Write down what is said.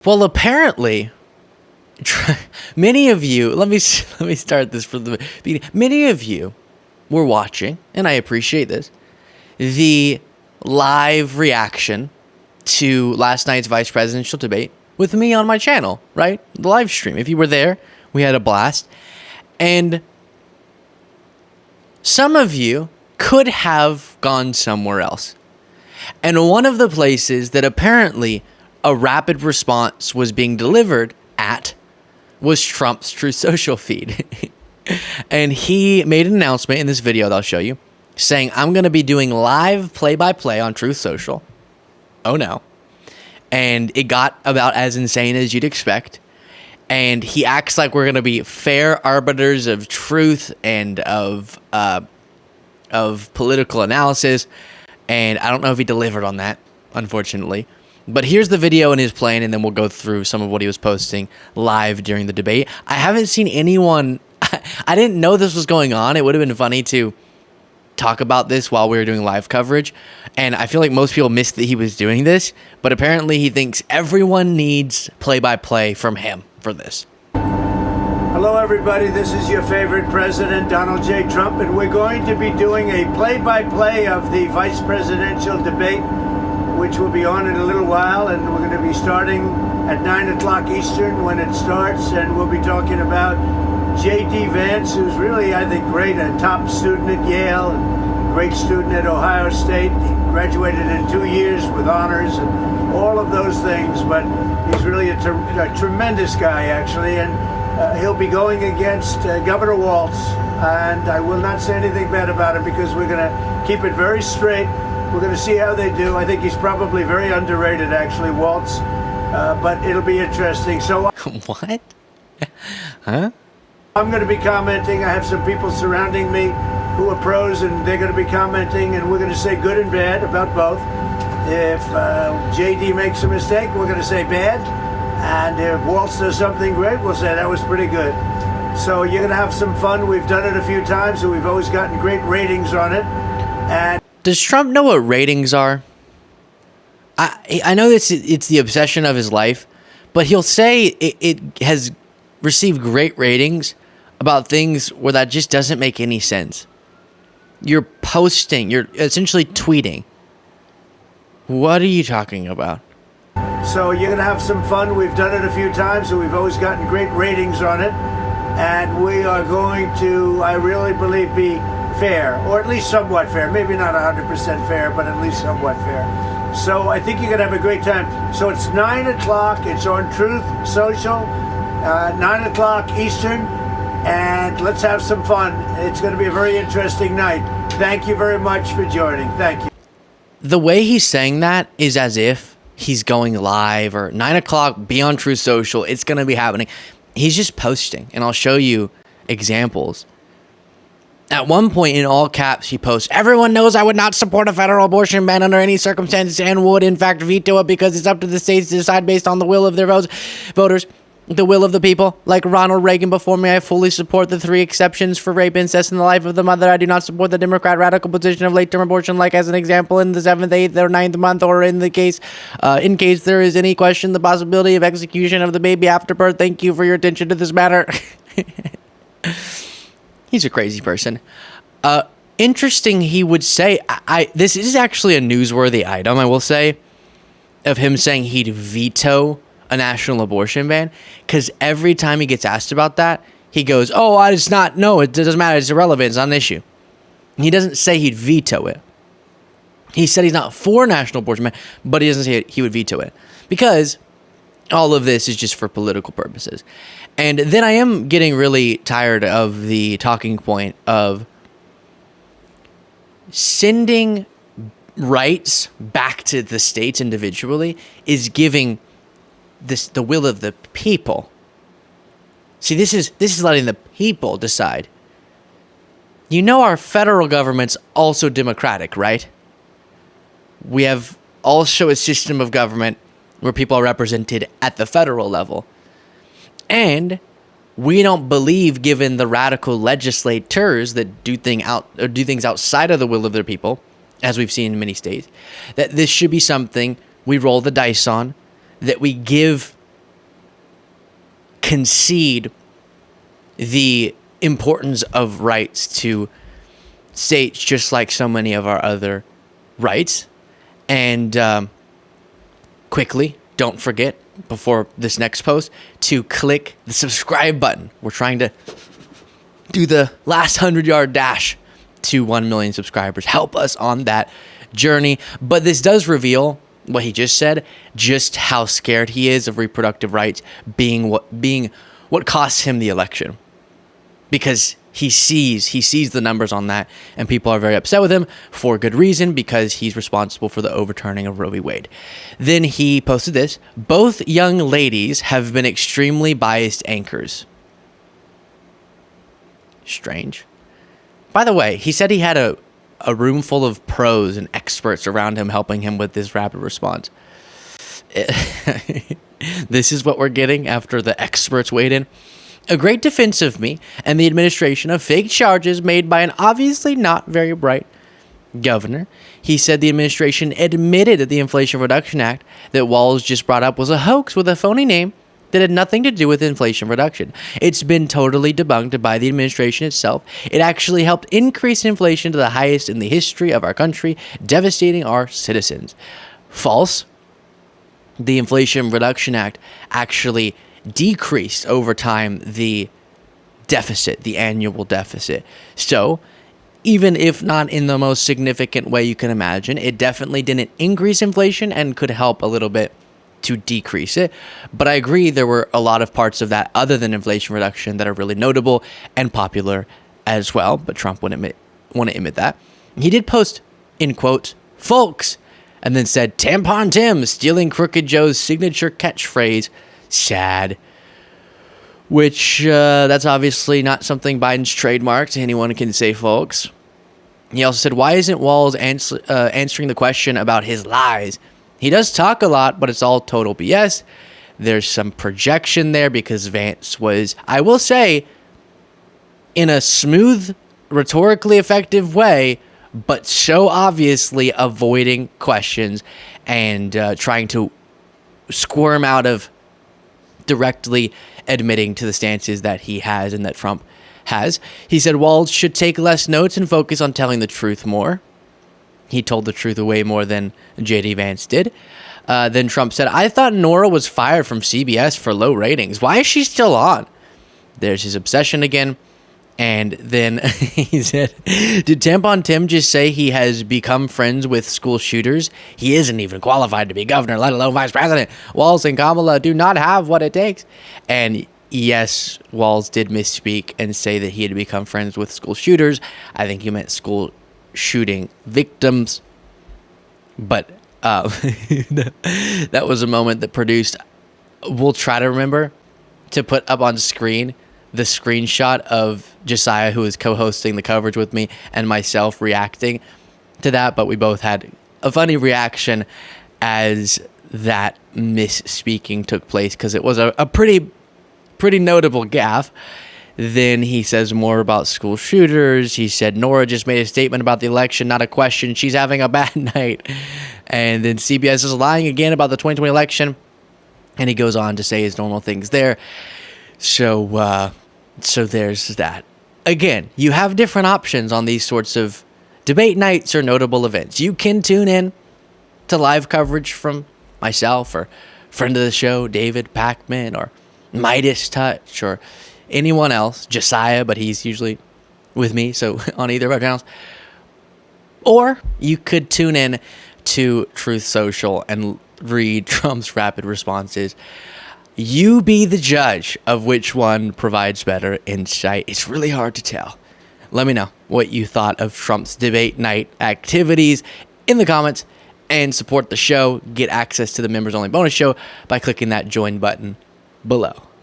Well, apparently, many of you, let me start this from the beginning. Many of you were watching, and I appreciate this, the live reaction to last night's vice presidential debate with me on my channel, right? The live stream. If you were there, we had a blast. And some of you could have gone somewhere else. And one of the places that apparently a rapid response was being delivered at was Trump's Truth Social feed. And he made an announcement in this video that I'll show you saying, I'm going to be doing live play-by-play on Truth Social. Oh no. And it got about as insane as you'd expect. And he acts like we're going to be fair arbiters of truth and of political analysis. And I don't know if he delivered on that, unfortunately. But here's the video in his plan, and then we'll go through some of what he was posting live during the debate. I haven't seen anyone... I didn't know this was going on. It would have been funny to talk about this while we were doing live coverage. And I feel like most people missed that he was doing this. But apparently he thinks everyone needs play-by-play from him for this. Hello, everybody. This is your favorite president, Donald J. Trump, and we're going to be doing a play-by-play of the vice presidential debate, which will be on in a little while, and we're going to be starting at 9 o'clock Eastern when it starts, and we'll be talking about J.D. Vance, who's really, I think, great, a top student at Yale, and great student at Ohio State. He graduated in 2 years with honors and all of those things, but he's really a tremendous guy, actually, and he'll be going against Governor Walz, and I will not say anything bad about him because we're going to keep it very straight. We're going to see how they do. I think he's probably very underrated, actually, Walz, but it'll be interesting. So, What? Huh? I'm going to be commenting. I have some people surrounding me who are pros, and they're going to be commenting, and we're going to say good and bad about both. If JD makes a mistake, we're going to say bad. And if Walz does something great, we'll say that was pretty good. So you're going to have some fun. We've done it a few times, and we've always gotten great ratings on it. And Does Trump know what ratings are? I know it's the obsession of his life, but he'll say it has received great ratings about things where that just doesn't make any sense. You're posting, you're essentially tweeting. What are you talking about? so you're going to have some fun. We've done it a few times, and we've always gotten great ratings on it. And we are going to, I really believe, be fair, or at least somewhat fair. Maybe not 100% fair, but at least somewhat fair. So I think you're going to have a great time. So it's 9 o'clock. It's on Truth Social, 9 o'clock Eastern. And let's have some fun. It's going to be a very interesting night. Thank you very much for joining. Thank you. The way he's saying that is as if he's going live or 9 o'clock, be on Truth Social. It's going to be happening. He's just posting, and I'll show you examples. At one point, in all caps, he posts, everyone knows I would not support a federal abortion ban under any circumstances and would, in fact, veto it because it's up to the states to decide based on the will of their voters, the will of the people. Like Ronald Reagan before me, I fully support the 3 exceptions for rape, incest, and the life of the mother. I do not support the Democrat radical position of late-term abortion, like as an example, in the 7th, 8th, or 9th month, or in case there is any question, the possibility of execution of the baby after birth. Thank you for your attention to this matter. He's a crazy person. Interesting, he would say, this is actually a newsworthy item, I will say, of him saying he'd veto a national abortion ban, because every time he gets asked about that, he goes, oh, it's not, no, it doesn't matter, it's irrelevant, it's not an issue. He doesn't say he'd veto it. He said he's not for national abortion ban, but he doesn't say he would veto it, because all of this is just for political purposes. And then I am getting really tired of the talking point of sending rights back to the states individually is giving the will of the people. See, this is letting the people decide. You know our federal government's also democratic, right? We have also a system of government where people are represented at the federal level. And we don't believe, given the radical legislators that do things outside of the will of their people, as we've seen in many states, that this should be something we roll the dice on, that we give concede the importance of rights to states, just like so many of our other rights. And quickly, don't forget, before this next post, to click the subscribe button. We're trying to do the last 100-yard dash to 1 million subscribers. Help us on that journey. But this does reveal what he just said, just how scared he is of reproductive rights being what costs him the election. Because he sees the numbers on that, and people are very upset with him for good reason, because he's responsible for the overturning of Roe v. Wade. Then he posted this: both young ladies have been extremely biased anchors. Strange. By the way, he said he had a room full of pros and experts around him helping him with this rapid response. This is what we're getting after the experts weighed in. A great defense of me and the administration of fake charges made by an obviously not very bright governor. He said the administration admitted that the Inflation Reduction Act that Walz just brought up was a hoax with a phony name that had nothing to do with inflation reduction. It's been totally debunked by the administration itself. It actually helped increase inflation to the highest in the history of our country, devastating our citizens. False. The Inflation Reduction Act actually decreased over time the deficit, the annual deficit. So, even if not in the most significant way you can imagine, it definitely didn't increase inflation and could help a little bit to decrease it. But I agree there were a lot of parts of that other than inflation reduction that are really notable and popular as well. But Trump wouldn't want to admit that. He did post, in quotes, "folks," and then said, "Tampon Tim stealing Crooked Joe's signature catchphrase. Sad." Which, that's obviously not something Biden's trademarked. Anyone can say folks. He also said, why isn't Walz answering the question about his lies? He does talk a lot, but it's all total BS. There's some projection there because Vance was, I will say, in a smooth, rhetorically effective way, but so obviously avoiding questions and trying to squirm out of directly admitting to the stances that he has and that Trump has. He said Walz should take less notes and focus on telling the truth more. He told the truth way more than J.D. Vance did. Then Trump said, I thought Nora was fired from CBS for low ratings. Why is she still on? There's his obsession again. And then he said, did Tampon Tim just say he has become friends with school shooters? He isn't even qualified to be governor, let alone vice president. Walz and Kamala do not have what it takes. And yes, Walz did misspeak and say that he had become friends with school shooters. I think he meant school shooting victims. But that was a moment that produced, we'll try to remember to put up on screen the screenshot of Josiah, who was co-hosting the coverage with me, and myself reacting to that. But we both had a funny reaction as that misspeaking took place, because it was a pretty notable gaffe. Then he says more about school shooters. He said Nora just made a statement about the election, not a question. She's having a bad night. And then CBS is lying again about the 2020 election. And he goes on to say his normal things there. So there's that. Again, you have different options on these sorts of debate nights or notable events. You can tune in to live coverage from myself or friend of the show, David Pakman, or Midas Touch, or anyone else, Josiah, but he's usually with me, so on either of our channels. Or you could tune in to Truth Social and read Trump's rapid responses. You be the judge of which one provides better insight. It's really hard to tell. Let me know what you thought of Trump's debate night activities in the comments, and support the show. Get access to the members only bonus show by clicking that join button below.